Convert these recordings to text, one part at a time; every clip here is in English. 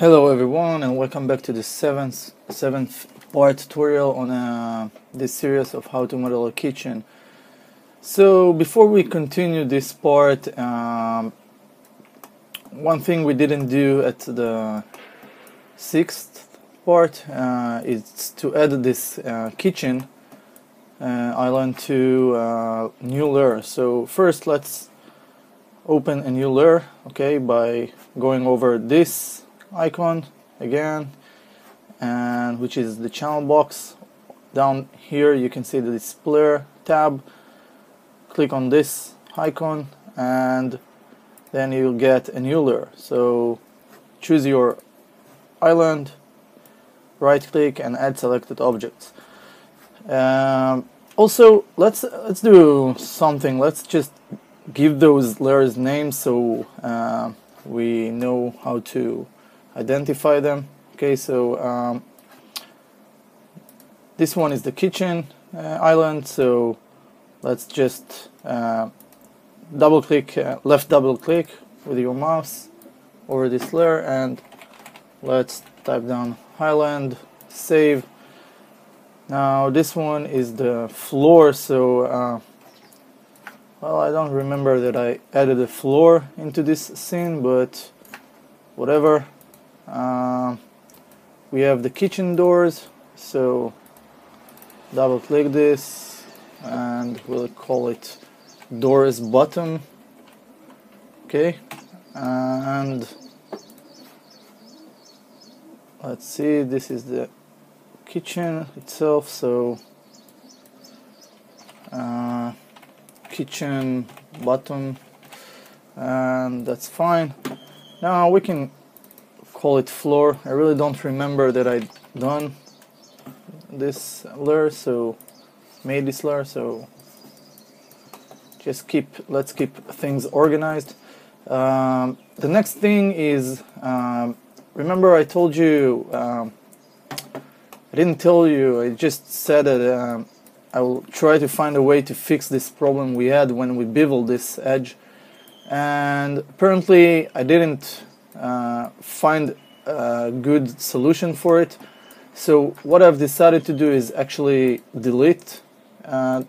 Hello everyone, and welcome back to the seventh part tutorial on this series of how to model a kitchen. So before we continue this part, one thing we didn't do at the sixth part is to add this kitchen island to new layer. So first let's open a new layer, okay, by going over this icon again, and which is the channel box. Down here you can see the display tab. Click on this icon and then you'll get a new layer. So choose your island, right click and add selected objects. Also let's do something. Let's just give those layers names so we know how to identify them. Okay, so this one is the kitchen island, so let's just double click, left double click with your mouse over this layer, and let's type down island, save. Now this one is the floor, so well, I don't remember that I added a floor into this scene, but whatever. We have the kitchen doors, so double click this and we'll call it doors bottom. Okay, and let's see, this is the kitchen itself, so kitchen bottom, and that's fine. Now we can call it floor. I really don't remember that I done this layer, so made this layer, so just let's keep things organized. The next thing is, remember I told you, I didn't tell you, I just said that I will try to find a way to fix this problem we had when we beveled this edge, and apparently I didn't find a good solution for it. So what I've decided to do is actually delete the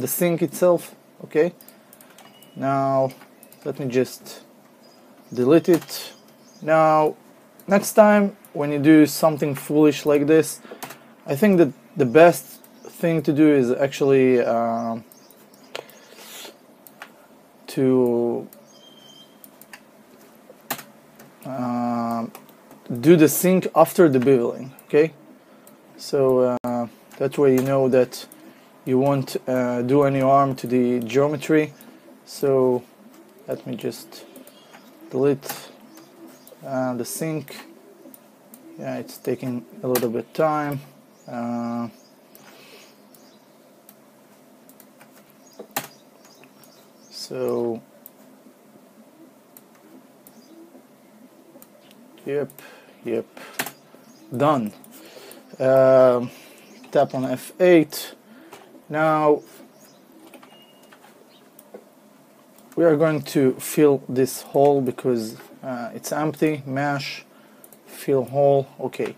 sink itself. Okay, now let me just delete it. Now next time when you do something foolish like this, I think that the best thing to do is actually to do the sink after the beveling. Okay, so that way you know that you won't do any harm to the geometry. So let me just delete the sink. Yeah, it's taking a little bit time. So yep, done. Tap on F8. Now we are going to fill this hole because it's empty. Mesh, fill hole. Okay,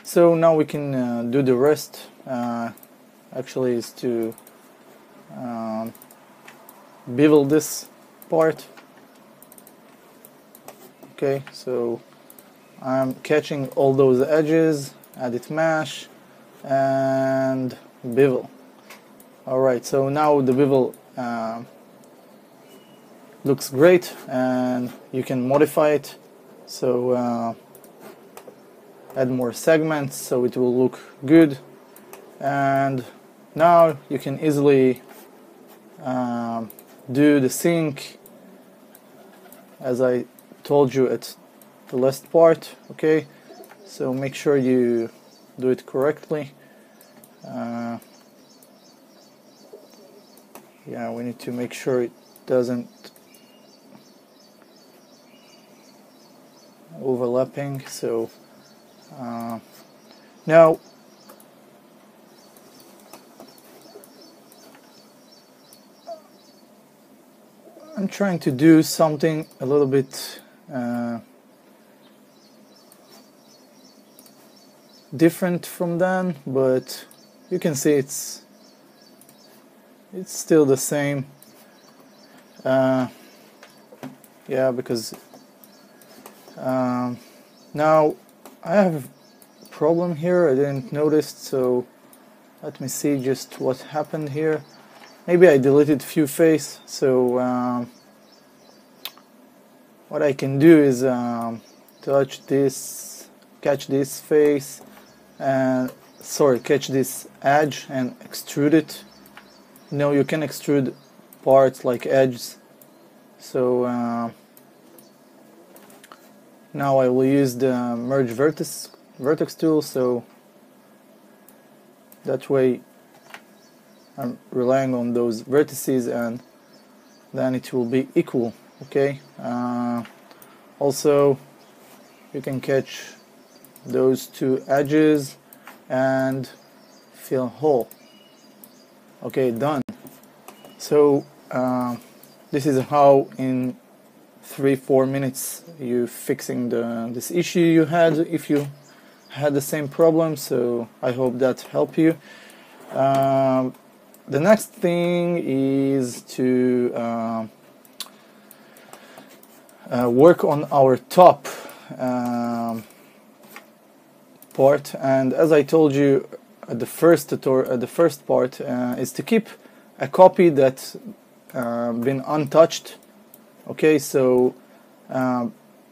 so now we can do the rest. Actually is to bevel this part. Okay, so I'm catching all those edges, edit mesh, and bevel. Alright, so now the bevel looks great, and you can modify it. So add more segments so it will look good, and now you can easily do the sink as I told you at the last part. Okay, so make sure you do it correctly. Yeah, we need to make sure it doesn't overlapping. So now I'm trying to do something a little bit different from then, but you can see it's still the same. Yeah, because now I have a problem here I didn't notice, so let me see just what happened here. Maybe I deleted few faces, so what I can do is touch this, catch this face, and catch this edge and extrude it. No, you can extrude parts like edges. So now I will use the merge vertex tool, so that way I'm relying on those vertices and then it will be equal. Okay. Also you can catch those two edges and fill a hole. Okay, done. So this is how in 3-4 minutes you fixing this issue you had if you had the same problem. So I hope that helped you. The next thing is to work on our top part, and as I told you at the first tutorial, the first part is to keep a copy that's been untouched. Okay, so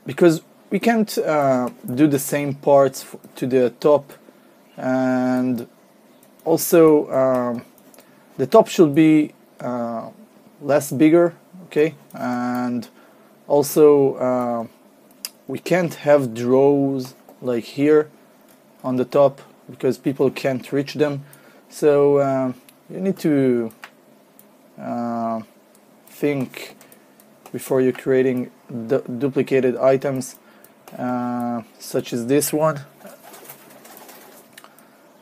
because we can't do the same parts to the top, and also the top should be less bigger. Okay, and also we can't have draws like here on the top because people can't reach them. So you need to think before you're creating duplicated items such as this one.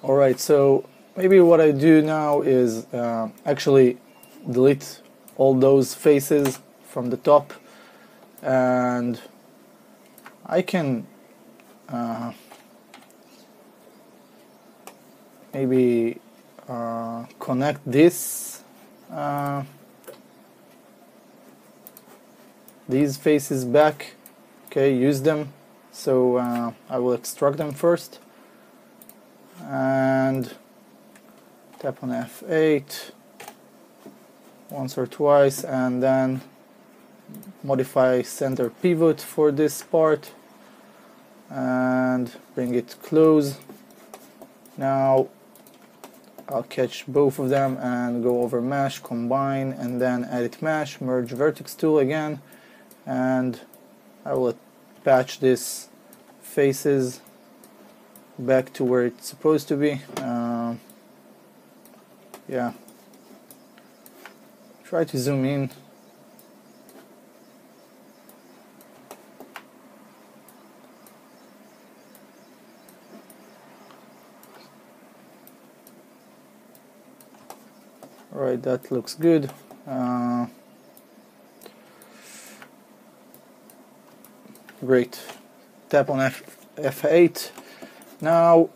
Alright, so maybe what I do now is actually delete all those faces from the top, and I can maybe connect this these faces back. Okay, use them. So I will extract them first and tap on F8 once or twice, and then modify center pivot for this part and bring it close. Now I'll catch both of them and go over mesh, combine, and then edit mesh, merge vertex tool again, and I will patch this faces back to where it's supposed to be. Yeah, try to zoom in. Alright, that looks good. Great. Tap on F8. Now,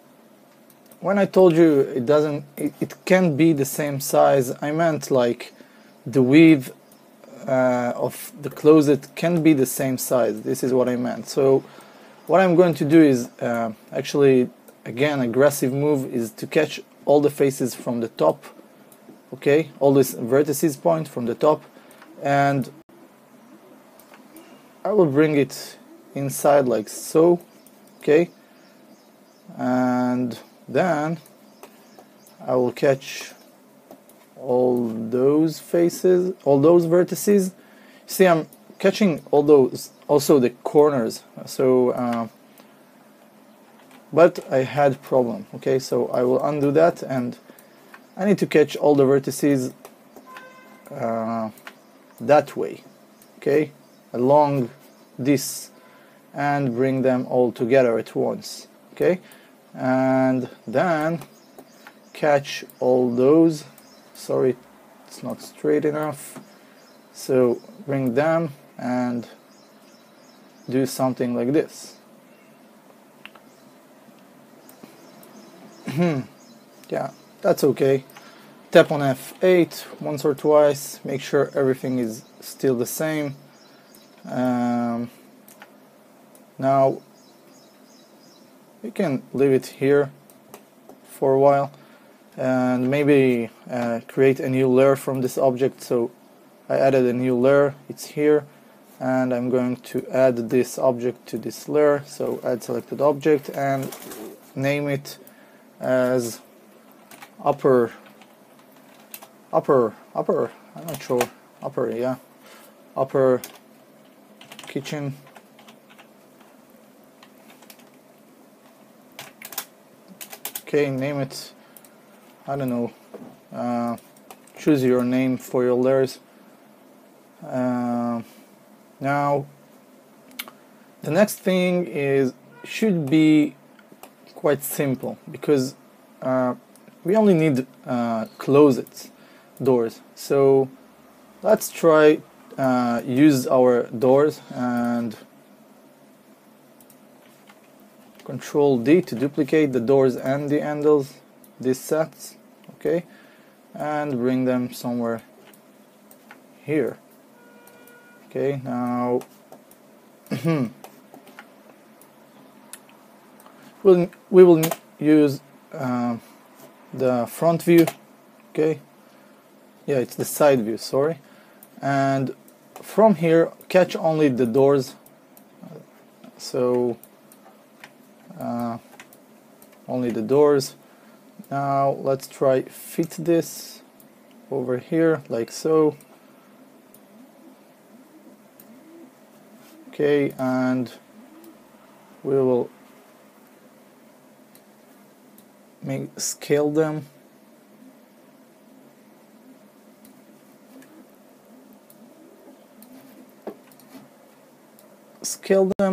when I told you it can't be the same size, I meant like the width of the closet can be the same size. This is what I meant. So what I'm going to do is actually, again, aggressive move is to catch all the faces from the top. Okay, all these vertices point from the top, and I will bring it inside like so. Okay, and then I will catch all those faces, all those vertices. See, I'm catching all those, also the corners. So but I had problem. Okay, so I will undo that, and I need to catch all the vertices that way, okay, along this, and bring them all together at once. Okay, and then catch all those. Sorry, it's not straight enough. So bring them and do something like this. Yeah, that's okay. Tap on F8 once or twice, make sure everything is still the same. Now you can leave it here for a while and maybe create a new layer from this object. So I added a new layer, it's here, and I'm going to add this object to this layer. So add selected object and name it as upper, I'm not sure, yeah, upper kitchen. Okay, name it, I don't know, choose your name for your layers. Now the next thing should be quite simple, because we only need closets, doors. So let's try use our doors and Control D to duplicate the doors and the handles, these sets, okay, and bring them somewhere here. Okay, now we will use the front view, okay, yeah, it's the side view, sorry, and from here catch only the doors, so only the doors. Now let's try fit this over here like so. Okay, and we will scale them.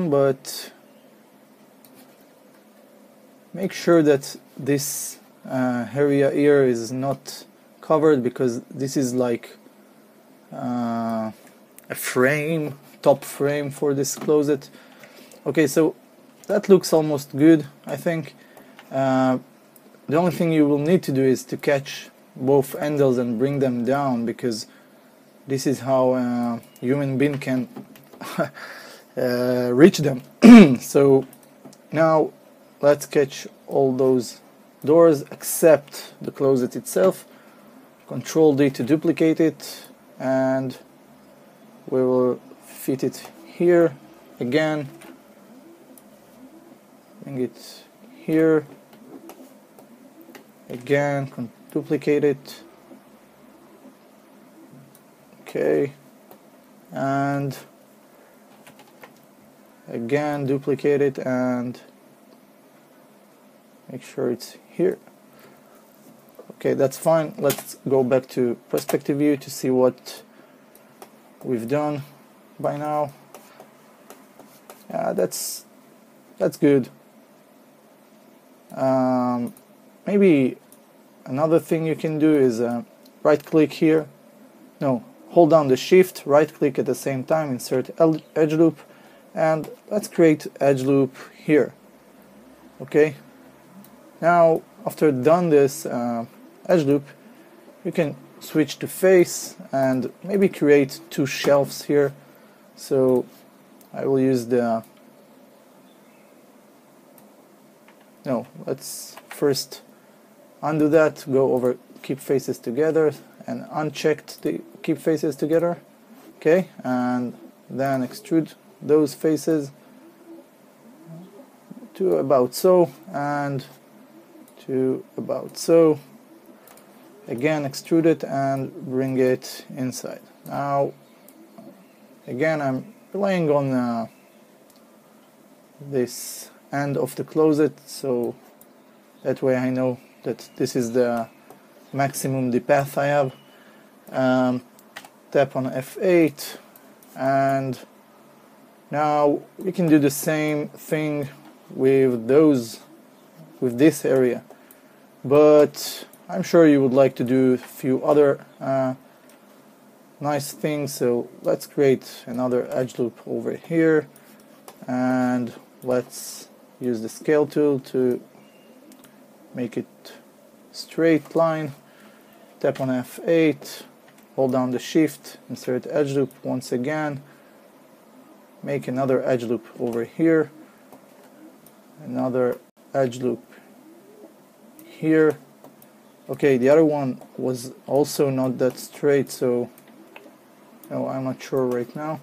But make sure that this area here is not covered, because this is like a frame, top frame for this closet. Okay, so that looks almost good, I think. The only thing you will need to do is to catch both handles and bring them down, because this is how a human being can reach them. So now let's catch all those doors except the closet itself. Control D to duplicate it, and we will fit it here again. Bring it here again, duplicate it. Okay, and again duplicate it and make sure it's here. Okay, that's fine. Let's go back to perspective view to see what we've done by now. Yeah, that's good. Maybe another thing you can do is right click here. No, hold down the shift, right click at the same time, insert edge loop, and let's create edge loop here. Okay, now after done this edge loop, you can switch to face and maybe create two shelves here. So I will use the, no, let's first undo that, go over keep faces together and unchecked the keep faces together. Okay, and then extrude those faces to about so and to about so. Again extrude it and bring it inside. Now again I'm relying on this end of the closet, so that way I know that this is the maximum the path I have. Tap on F8, and now we can do the same thing with this area, but I'm sure you would like to do a few other nice things. So let's create another edge loop over here, and let's use the scale tool to make it straight line, tap on F8, hold down the shift, insert edge loop once again, make another edge loop over here, another edge loop here. Okay, the other one was also not that straight, so no, I'm not sure right now.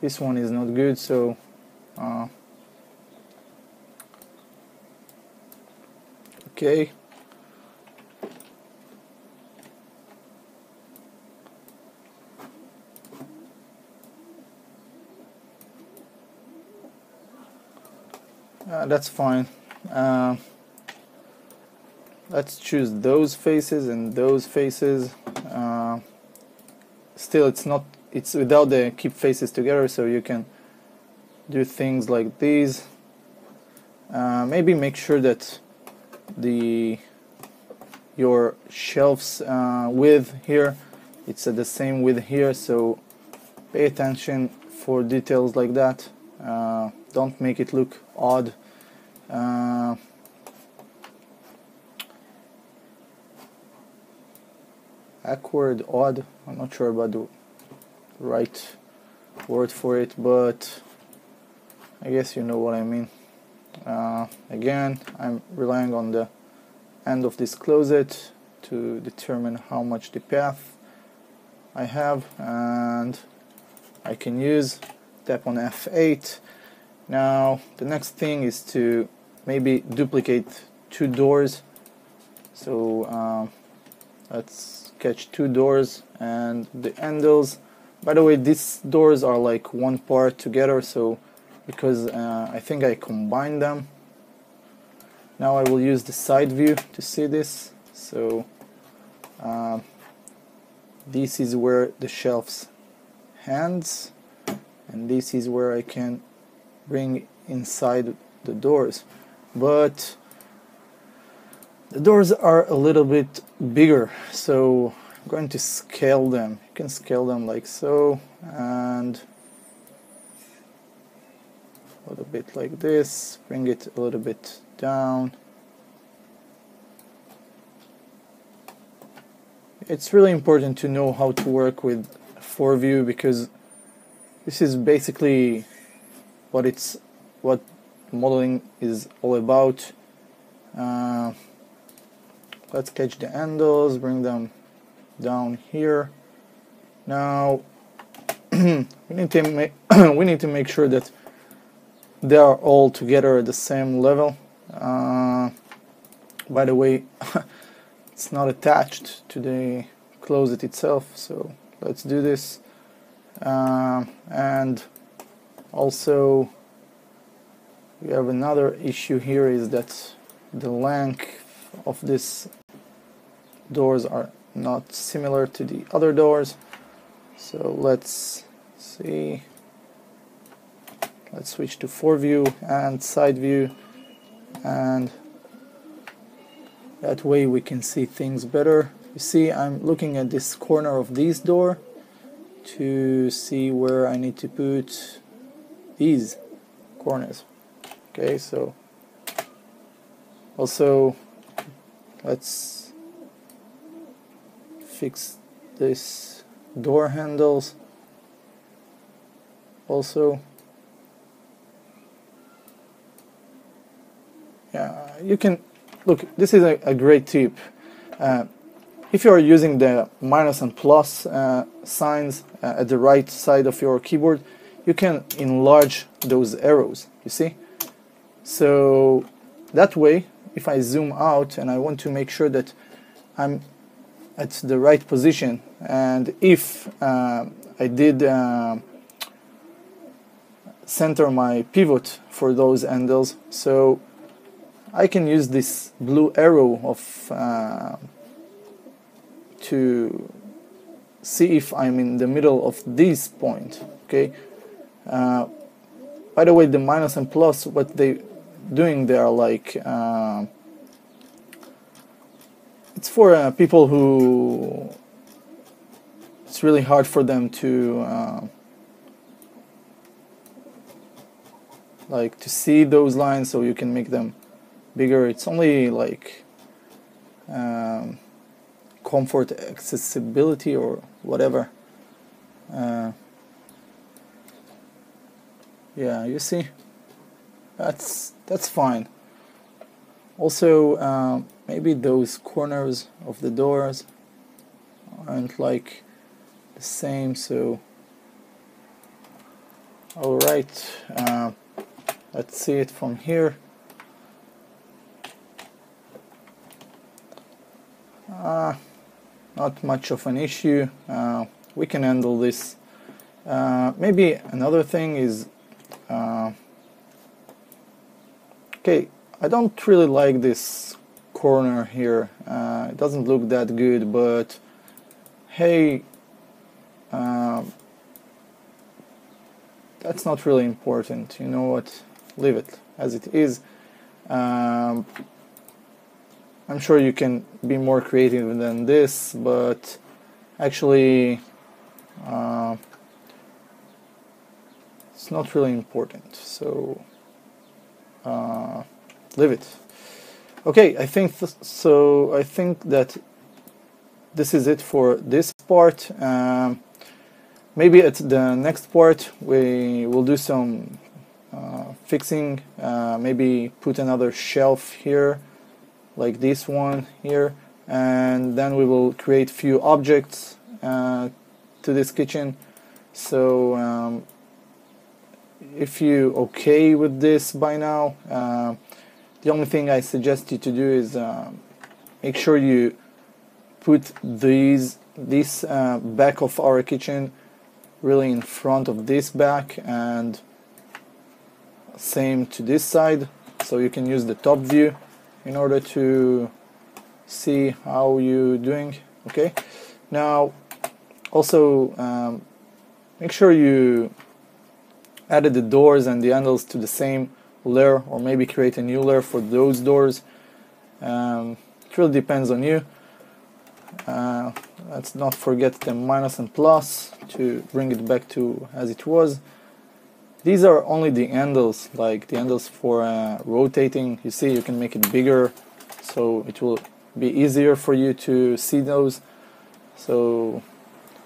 This one is not good, so okay. That's fine. Let's choose those faces and those faces. Still, it's without the keep faces together, so you can do things like these. Maybe make sure that your shelves width here, it's at the same width here, so pay attention for details like that. Don't make it look odd. Awkward, odd, I'm not sure about the right word for it, but I guess you know what I mean. Again, I'm relying on the end of this closet to determine how much the path I have, and I can use tap on F8. Now the next thing is to maybe duplicate two doors, so let's sketch two doors and the handles. By the way, these doors are like one part together, so because I think I combined them. Now I will use the side view to see this. So this is where the shelves ends, and this is where I can bring inside the doors, but the doors are a little bit bigger, so I'm going to scale them. You can scale them like so, and a little bit like this, bring it a little bit down. It's really important to know how to work with 4-view, because this is basically what modeling is all about. Let's sketch the handles, bring them down here. Now we need to make sure that they are all together at the same level. By the way, it's not attached to the closet itself, so let's do this. And also we have another issue here, is that the length of these doors are not similar to the other doors. So let's see, let's switch to 4-view and side view, and that way we can see things better. You see, I'm looking at this corner of this door to see where I need to put these corners. Okay, so also let's fix this door handles also. Yeah, you can look, this is a great tip. If you are using the minus and plus signs at the right side of your keyboard, you can enlarge those arrows, you see? So that way, if I zoom out and I want to make sure that I'm at the right position, and if I did center my pivot for those handles, so I can use this blue arrow of to see if I'm in the middle of this point. Okay. By the way, the minus and plus, what they doing, they are like it's for people who it's really hard for them to like to see those lines, so you can make them bigger. It's only like comfort, accessibility, or whatever. Yeah, you see, that's fine. Also, maybe those corners of the doors aren't like the same, so alright, let's see it from here. Not much of an issue, we can handle this. Maybe another thing is, okay, I don't really like this corner here, it doesn't look that good, but hey, that's not really important, you know what, leave it as it is. I'm sure you can be more creative than this, but actually it's not really important, so leave it. Okay, I think so. I think that this is it for this part. Maybe at the next part we will do some fixing. Maybe put another shelf here, like this one here, and then we will create few objects to this kitchen. So if you okay with this by now, the only thing I suggest you to do is make sure you put this back of our kitchen really in front of this back, and same to this side, so you can use the top view in order to see how you're doing. Okay, now also make sure you added the doors and the handles to the same layer, or maybe create a new layer for those doors. It really depends on you. Let's not forget the minus and plus to bring it back to as it was. These are only the handles, like the handles for rotating. You see, you can make it bigger, so it will be easier for you to see those. So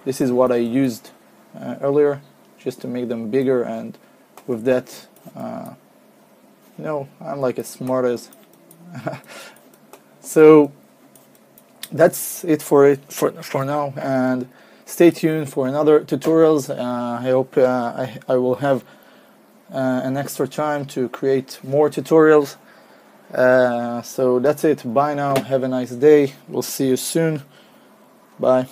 this is what I used earlier, just to make them bigger, and with that, you know, I'm like as smart as. So that's it for now, and stay tuned for another tutorials. I hope I will have an extra time to create more tutorials. So that's it. Bye now. Have a nice day. We'll see you soon. Bye.